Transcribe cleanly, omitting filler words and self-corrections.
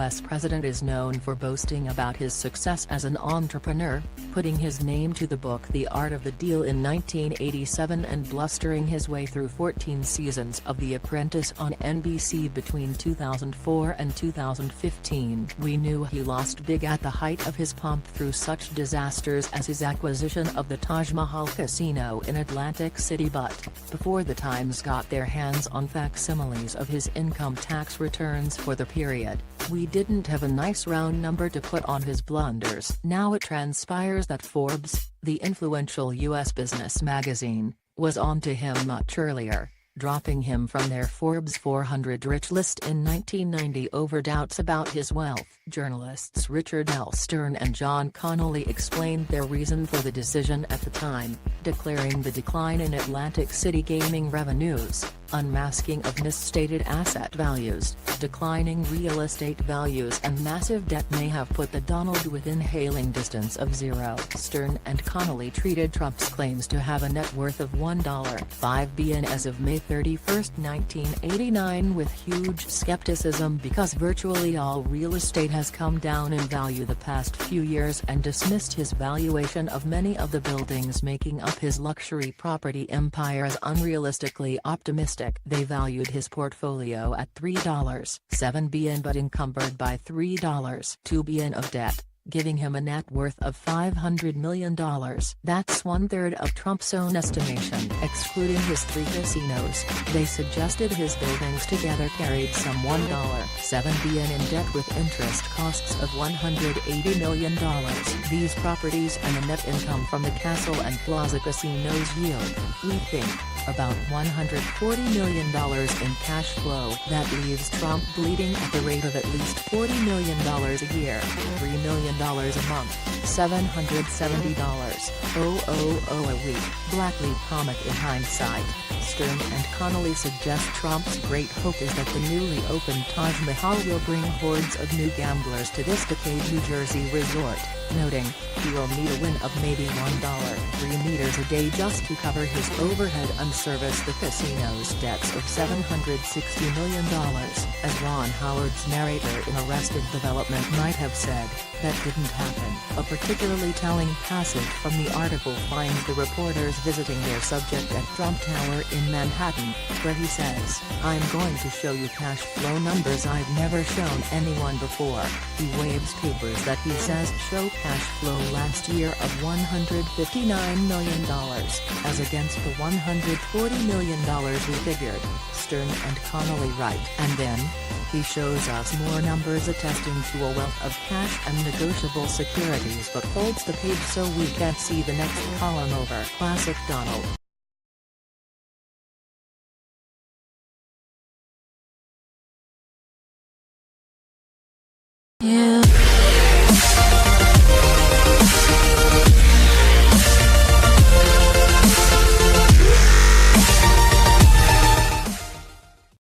U.S. president is known for boasting about his success as an entrepreneur, putting his name to the book The Art of the Deal in 1987 and blustering his way through 14 seasons of The Apprentice on NBC between 2004 and 2015. We knew he lost big at the height of his pomp through such disasters as his acquisition of the Taj Mahal Casino in Atlantic City, but before the Times got their hands on facsimiles of his income tax returns for the period, we didn't have a nice round number to put on his blunders. Now it transpires that Forbes, the influential U.S. business magazine, was on to him much earlier, dropping him from their Forbes 400 rich list in 1990 over doubts about his wealth. Journalists Richard L. Stern and John Connolly explained their reason for the decision at the time, declaring the decline in Atlantic City gaming revenues, unmasking of misstated asset values, declining real estate values and massive debt may have put the Donald within hailing distance of zero. Stern and Connolly treated Trump's claims to have a net worth of $1.5 billion as of May 31, 1989 with huge skepticism because virtually all real estate has come down in value the past few years, and dismissed his valuation of many of the buildings making up his luxury property empire as unrealistically optimistic. They valued his portfolio at $3.7 billion but encumbered by $3.2 billion of debt, giving him a net worth of $500 million. That's 1/3 of Trump's own estimation. Excluding his 3 casinos, they suggested his buildings together carried some $1.7 billion in debt with interest costs of $180 million. These properties and the net income from the Castle and Plaza casinos yield, we think, about $140 million in cash flow. That leaves Trump bleeding at the rate of at least $40 million a year, $3 million a month, $770 a week. Blacklead comic in hindsight. Stern and Connolly suggest Trump's great hope is that the newly opened Taj Mahal will bring hordes of new gamblers to this decayed New Jersey resort, noting, he will need a win of maybe $1.3 a day just to cover his overhead and service the casino's debts of $760 million. As Ron Howard's narrator in Arrested Development might have said, that didn't happen. A particularly telling passage from the article finds the reporters visiting their subject at Trump Tower in Manhattan, where he says, "I'm going to show you cash flow numbers I've never shown anyone before." He waves papers that he says show cash flow last year of $159 million, as against the $140 million we figured, Stern and Connolly write. And then, he shows us more numbers attesting to a wealth of cash and negotiable securities but folds the page so we can't see the next column over. Classic Donald. Yeah.